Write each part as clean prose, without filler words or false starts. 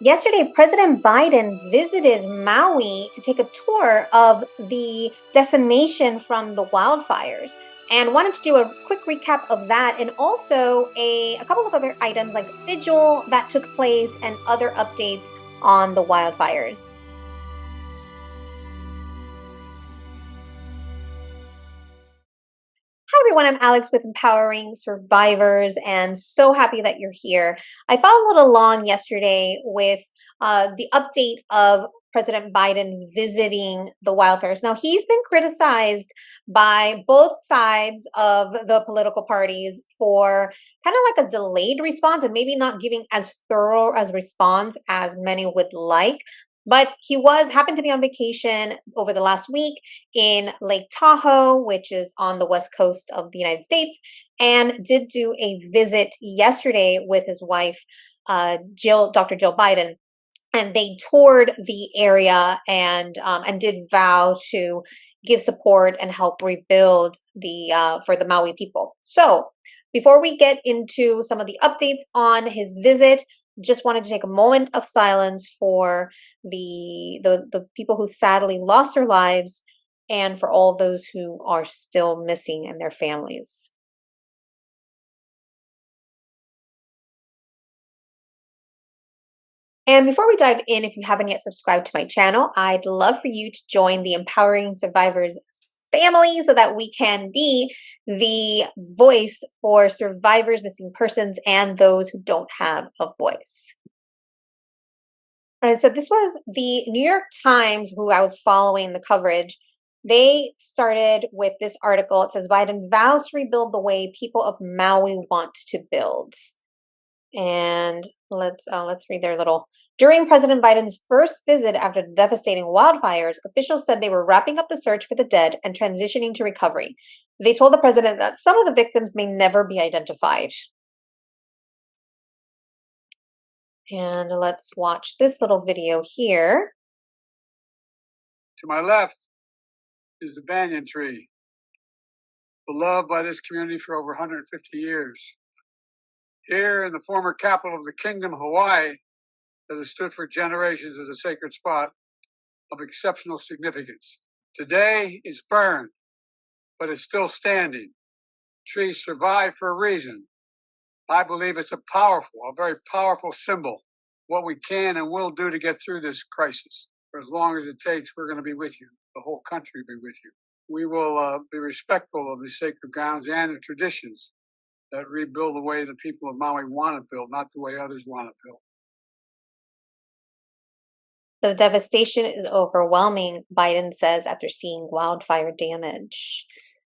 Yesterday, President Biden visited Maui to take a tour of the decimation from the wildfires and wanted to do a quick recap of that and also a couple of other items like Vigil that took place and other updates on the wildfires. Hi, everyone. I'm Alex with Empowering Survivors, and so happy that you're here. I followed along yesterday with the update of President Biden visiting the wildfires. Now, he's been criticized by both sides of the political parties for kind of like a delayed response and maybe not giving as thorough as response as many would like. But he happened to be on vacation over the last week in Lake Tahoe, which is on the west coast of the United States, and did do a visit yesterday with his wife, Dr. Jill Biden, and they toured the area and did vow to give support and help rebuild the for the Maui people. So before we get into some of the updates on his visit, just wanted to take a moment of silence for the people who sadly lost their lives and for all those who are still missing and their families. And before we dive in, if you haven't yet subscribed to my channel, I'd love for you to join the Empowering Survivors family so that we can be the voice for survivors, missing persons, and those who don't have a voice. All right, so this was the New York Times, who I was following the coverage. They started with this article. It says Biden vows to rebuild the way people of Maui want to build. And let's read their little. During President Biden's first visit after the devastating wildfires, officials said they were wrapping up the search for the dead and transitioning to recovery. They told the president that some of the victims may never be identified. And let's watch this little video here. To my left is the banyan tree, beloved by this community for over 150 years. Here in the former capital of the kingdom, Hawaii, that has stood for generations as a sacred spot of exceptional significance. Today is burned, but it's still standing. Trees survive for a reason. I believe it's a very powerful symbol. What we can and will do to get through this crisis. For as long as it takes, we're going to be with you. The whole country will be with you. We will be respectful of the sacred grounds and the traditions that rebuild the way the people of Maui want to build, not the way others want to build. The devastation is overwhelming, Biden says after seeing wildfire damage.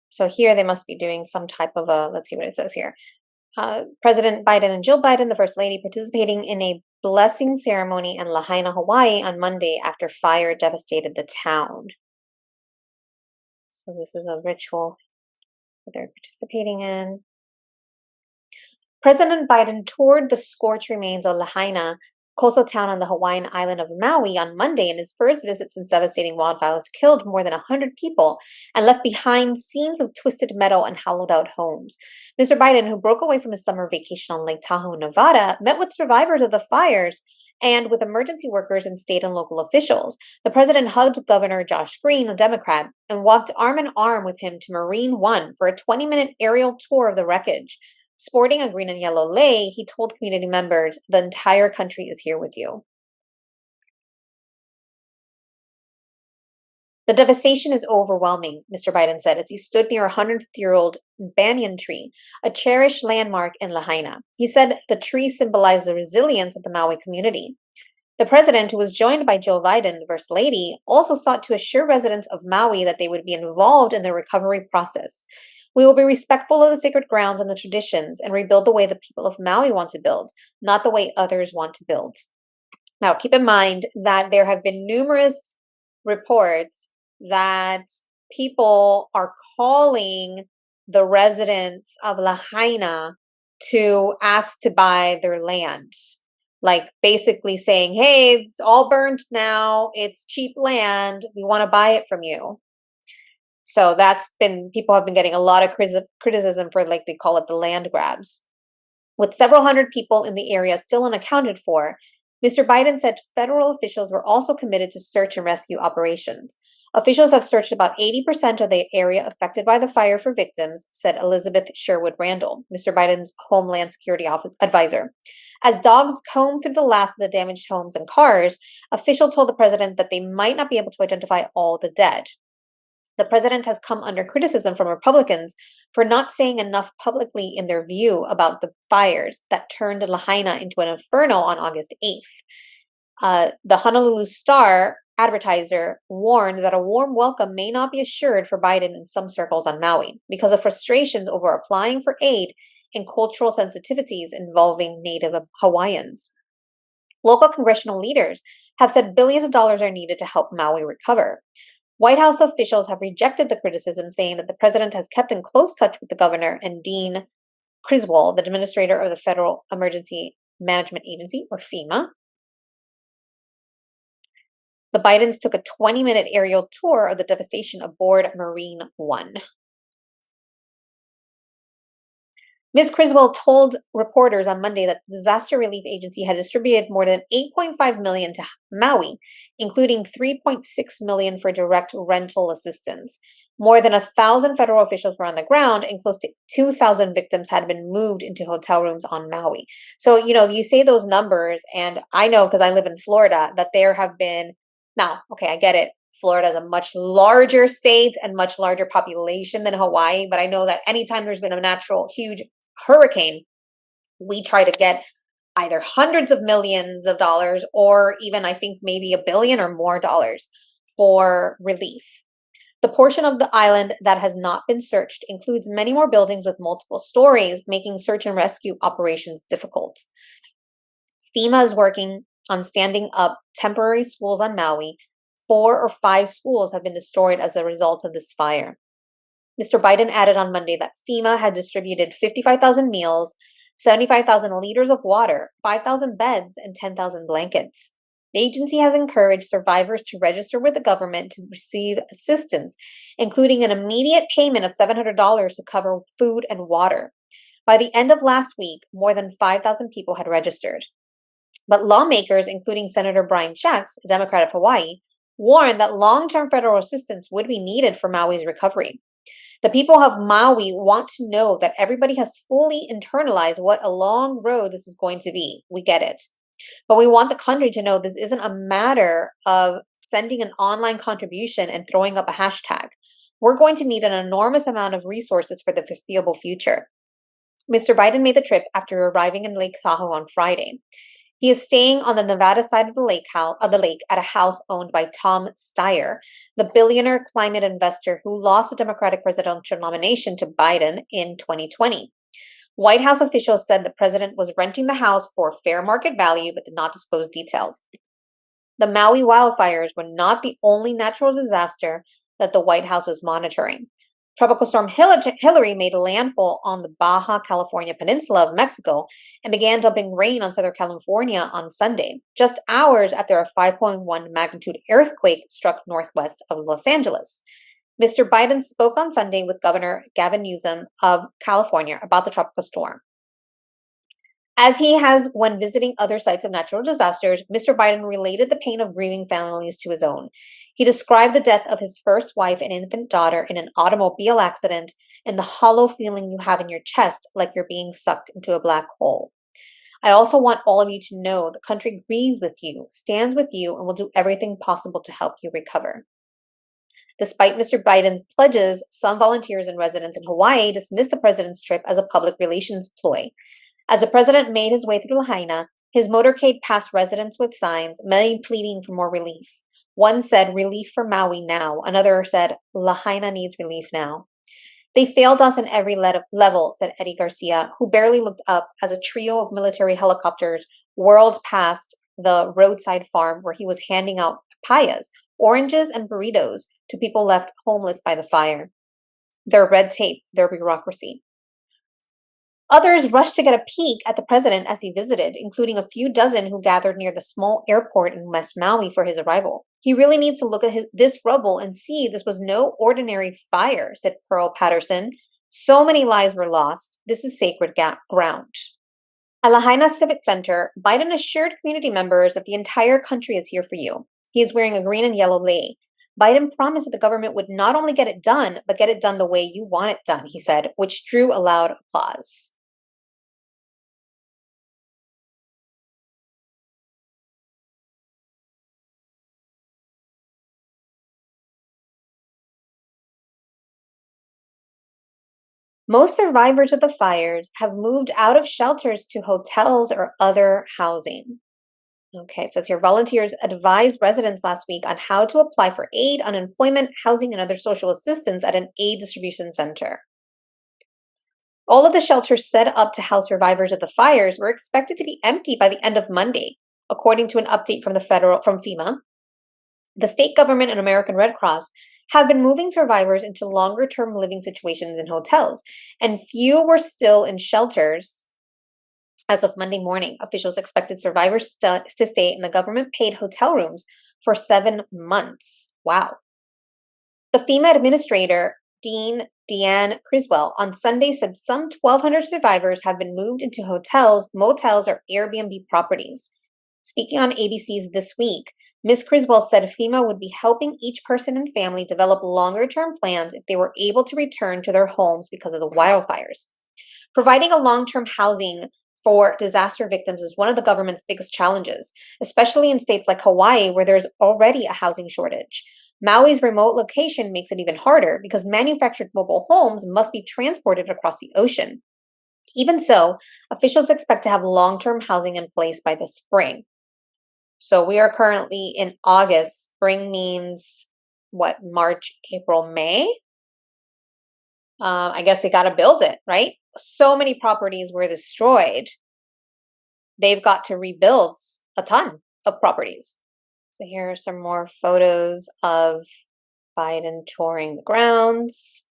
So here they must be doing some type of let's see what it says here. President Biden and Jill Biden, the First Lady, participating in a blessing ceremony in Lahaina, Hawaii on Monday after fire devastated the town. So this is a ritual that they're participating in. President Biden toured the scorched remains of Lahaina, coastal town on the Hawaiian island of Maui, on Monday in his first visit since devastating wildfires killed more than 100 people and left behind scenes of twisted metal and hollowed-out homes. Mr. Biden, who broke away from his summer vacation on Lake Tahoe, Nevada, met with survivors of the fires and with emergency workers and state and local officials. The president hugged Governor Josh Green, a Democrat, and walked arm in arm with him to Marine One for a 20-minute aerial tour of the wreckage. Sporting a green and yellow lei, he told community members, "The entire country is here with you." The devastation is overwhelming, Mr. Biden said as he stood near a 150-year-old banyan tree, a cherished landmark in Lahaina. He said the tree symbolized the resilience of the Maui community. The president, who was joined by Jill Biden, the First Lady, also sought to assure residents of Maui that they would be involved in the recovery process. We will be respectful of the sacred grounds and the traditions and rebuild the way the people of Maui want to build, not the way others want to build. Now, keep in mind that there have been numerous reports that people are calling the residents of Lahaina to ask to buy their land. Like basically saying, hey, it's all burnt now. It's cheap land. We want to buy it from you. So people have been getting a lot of criticism for, like they call it, the land grabs. With several hundred people in the area still unaccounted for, Mr. Biden said federal officials were also committed to search and rescue operations. Officials have searched about 80% of the area affected by the fire for victims, said Elizabeth Sherwood Randall, Mr. Biden's Homeland Security advisor. As dogs combed through the last of the damaged homes and cars, officials told the president that they might not be able to identify all the dead. The president has come under criticism from Republicans for not saying enough publicly in their view about the fires that turned Lahaina into an inferno on August 8th. The Honolulu Star advertiser warned that a warm welcome may not be assured for Biden in some circles on Maui because of frustrations over applying for aid and cultural sensitivities involving Native Hawaiians. Local congressional leaders have said billions of dollars are needed to help Maui recover. White House officials have rejected the criticism, saying that the president has kept in close touch with the governor and Dean Criswell, the administrator of the Federal Emergency Management Agency, or FEMA. The Bidens took a 20-minute aerial tour of the devastation aboard Marine One. Ms. Criswell told reporters on Monday that the Disaster Relief Agency had distributed more than $8.5 million to Maui, including $3.6 million for direct rental assistance. More than 1,000 federal officials were on the ground, and close to 2,000 victims had been moved into hotel rooms on Maui. So, you say those numbers, and I know because I live in Florida that there have been, now, okay, I get it. Florida is a much larger state and much larger population than Hawaii, but I know that anytime there's been a natural huge hurricane, we try to get either hundreds of millions of dollars or even, I think, maybe $1 billion or more dollars for relief. The portion of the island that has not been searched includes many more buildings with multiple stories, making search and rescue operations difficult. FEMA is working on standing up temporary schools on Maui. 4 or 5 schools have been destroyed as a result of this fire. Mr. Biden added on Monday that FEMA had distributed 55,000 meals, 75,000 liters of water, 5,000 beds, and 10,000 blankets. The agency has encouraged survivors to register with the government to receive assistance, including an immediate payment of $700 to cover food and water. By the end of last week, more than 5,000 people had registered. But lawmakers, including Senator Brian Schatz, a Democrat of Hawaii, warned that long-term federal assistance would be needed for Maui's recovery. The people of Maui want to know that everybody has fully internalized what a long road this is going to be. We get it. But we want the country to know this isn't a matter of sending an online contribution and throwing up a hashtag. We're going to need an enormous amount of resources for the foreseeable future. Mr. Biden made the trip after arriving in Lake Tahoe on Friday. He is staying on the Nevada side of the lake at a house owned by Tom Steyer, the billionaire climate investor who lost the Democratic presidential nomination to Biden in 2020. White House officials said the president was renting the house for fair market value but did not disclose details. The Maui wildfires were not the only natural disaster that the White House was monitoring. Tropical storm Hillary made landfall on the Baja California peninsula of Mexico and began dumping rain on Southern California on Sunday, just hours after a 5.1 magnitude earthquake struck northwest of Los Angeles. Mr. Biden spoke on Sunday with Governor Gavin Newsom of California about the tropical storm. As he has when visiting other sites of natural disasters, Mr. Biden related the pain of grieving families to his own. He described the death of his first wife and infant daughter in an automobile accident and the hollow feeling you have in your chest like you're being sucked into a black hole. I also want all of you to know the country grieves with you, stands with you, and will do everything possible to help you recover. Despite Mr. Biden's pledges, some volunteers and residents in Hawaii dismissed the president's trip as a public relations ploy. As the president made his way through Lahaina, his motorcade passed residents with signs, many pleading for more relief. One said, "Relief for Maui now." Another said, "Lahaina needs relief now." "They failed us in every level," said Eddie Garcia, who barely looked up as a trio of military helicopters whirled past the roadside farm where he was handing out papayas, oranges, and burritos to people left homeless by the fire. Their red tape, their bureaucracy. Others rushed to get a peek at the president as he visited, including a few dozen who gathered near the small airport in West Maui for his arrival. "He really needs to look at this rubble and see this was no ordinary fire," said Pearl Patterson. "So many lives were lost. This is sacred ground." At Lahaina Civic Center, Biden assured community members that the entire country is here for you. He is wearing a green and yellow lei. Biden promised that the government would not only get it done, but get it done the way you want it done, he said, which drew a loud applause. Most survivors of the fires have moved out of shelters to hotels or other housing. Okay, it says here volunteers advised residents last week on how to apply for aid, unemployment, housing, and other social assistance at an aid distribution center. All of the shelters set up to house survivors of the fires were expected to be empty by the end of Monday, according to an update from FEMA. The state government and American Red Cross have been moving survivors into longer-term living situations in hotels, and few were still in shelters. As of Monday morning, officials expected survivors to stay in the government-paid hotel rooms for 7 months. Wow. The FEMA administrator, Deanne Criswell, on Sunday said some 1,200 survivors have been moved into hotels, motels, or Airbnb properties. Speaking on ABC's This Week, Ms. Criswell said FEMA would be helping each person and family develop longer-term plans if they were able to return to their homes because of the wildfires. Providing a long-term housing for disaster victims is one of the government's biggest challenges, especially in states like Hawaii, where there's already a housing shortage. Maui's remote location makes it even harder because manufactured mobile homes must be transported across the ocean. Even so, officials expect to have long-term housing in place by the spring. So we are currently in August. Spring means what? March, April, May? I guess they got to build it, right? So many properties were destroyed. They've got to rebuild a ton of properties. So here are some more photos of Biden touring the grounds.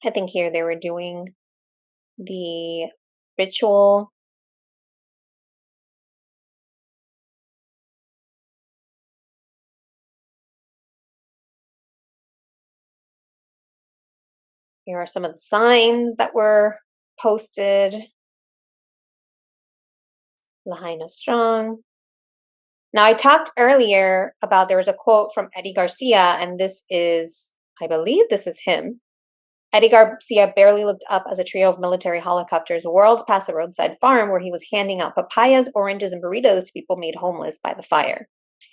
I think here they were doing the ritual. Here are some of the signs that were posted. Lahaina strong. Now, I talked earlier about there was a quote from Eddie Garcia, and this is, I believe this is him. Eddie Garcia barely looked up as a trio of military helicopters whirled past a roadside farm where he was handing out papayas, oranges, and burritos to people made homeless by the fire.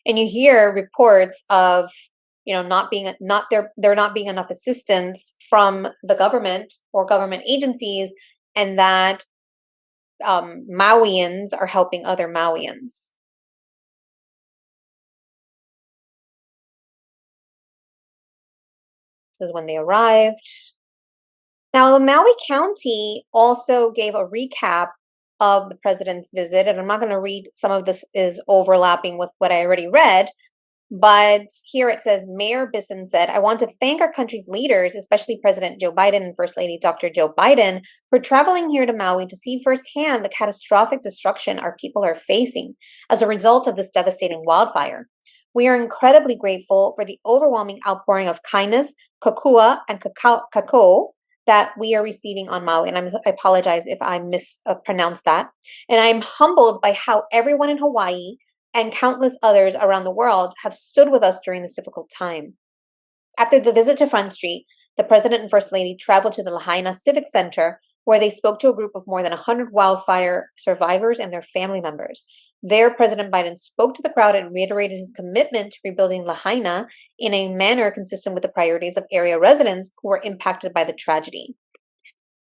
And you hear reports of, there not being enough assistance from the government or government agencies, and that Mauians are helping other Mauians. This is when they arrived. Now, the Maui County also gave a recap of the president's visit, and I'm not going to read, some of this is overlapping with what I already read, but here it says, Mayor Bisson said, I want to thank our country's leaders, especially President Joe Biden and First Lady Dr. Joe Biden, for traveling here to Maui to see firsthand the catastrophic destruction our people are facing as a result of this devastating wildfire. We are incredibly grateful for the overwhelming outpouring of kindness, kokua, and kakao that we are receiving on Maui. And I apologize if I mispronounced that. And I'm humbled by how everyone in Hawaii and countless others around the world have stood with us during this difficult time. After the visit to Front Street, the President and First Lady traveled to the Lahaina Civic Center, where they spoke to a group of more than 100 wildfire survivors and their family members. There, President Biden spoke to the crowd and reiterated his commitment to rebuilding Lahaina in a manner consistent with the priorities of area residents who were impacted by the tragedy.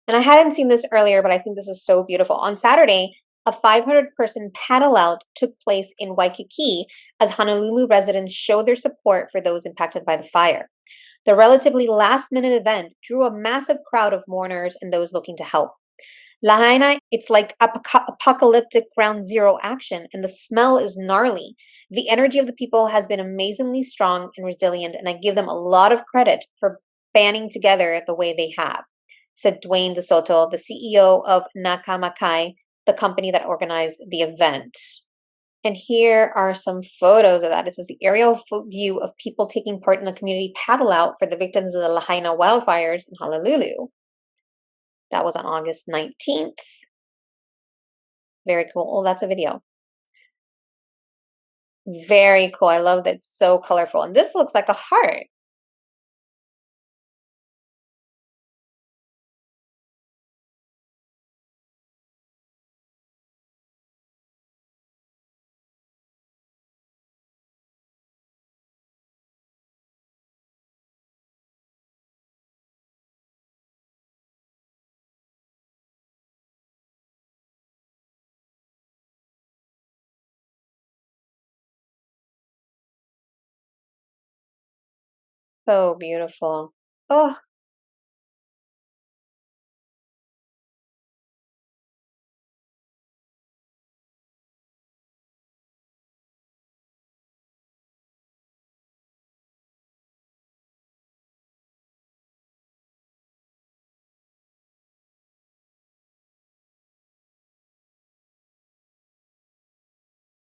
And I hadn't seen this earlier, but I think this is so beautiful. On Saturday, a 500-person paddle out took place in Waikiki as Honolulu residents showed their support for those impacted by the fire. The relatively last-minute event drew a massive crowd of mourners and those looking to help. Lahaina, it's like apocalyptic ground zero action, and the smell is gnarly. The energy of the people has been amazingly strong and resilient, and I give them a lot of credit for banding together the way they have, said Dwayne DeSoto, the CEO of Nakamakai, the company that organized the event. And here are some photos of that. This is the aerial view of people taking part in a community paddle out for the victims of the Lahaina wildfires in Honolulu. That was on August 19th. Very cool. Oh, that's a video. Very cool. I love that it's so colorful. And this looks like a heart. So beautiful. Oh,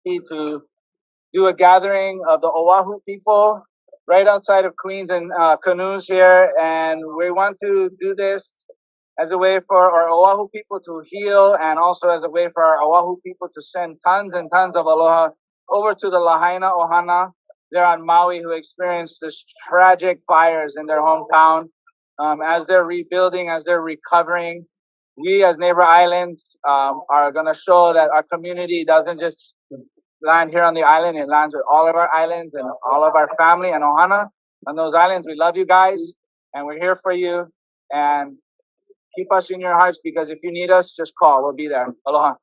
to do a gathering of the Oahu people right outside of Queens and canoes here. And we want to do this as a way for our Oahu people to heal and also as a way for our Oahu people to send tons and tons of aloha over to the Lahaina Ohana there on Maui who experienced this tragic fires in their hometown. As they're rebuilding, as they're recovering, we as neighbor islands are going to show that our community doesn't just land here on the island. It lands with all of our islands and all of our family and ohana on those islands. We love you guys and we're here for you. And keep us in your hearts because if you need us, just call. We'll be there. Aloha.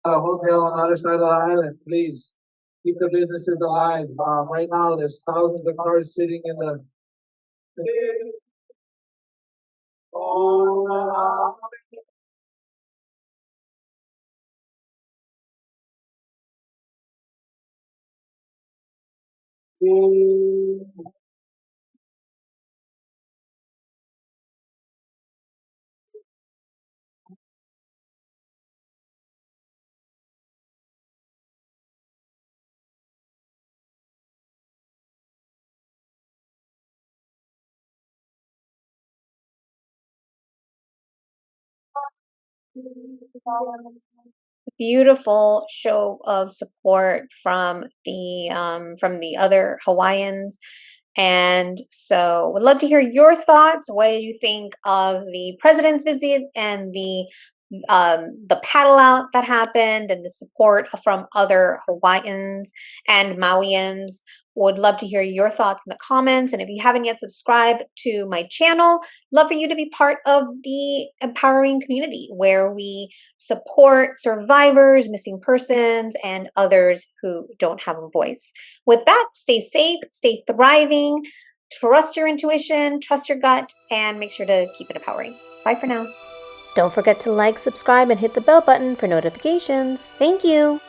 A hotel on the other side of the island, please. Keep the businesses alive. Right now, there's thousands of cars sitting in the. beautiful show of support from the other Hawaiians. And so would love to hear your thoughts. What did you think of the president's visit and the paddle out that happened and the support from other Hawaiians and Mauians? Would love to hear your thoughts in the comments. And if you haven't yet subscribed to my channel, love for you to be part of the empowering community where we support survivors, missing persons, and others who don't have a voice. With that, stay safe, stay thriving, trust your intuition, trust your gut, and make sure to keep it empowering. Bye for now. Don't forget to like, subscribe, and hit the bell button for notifications. Thank you.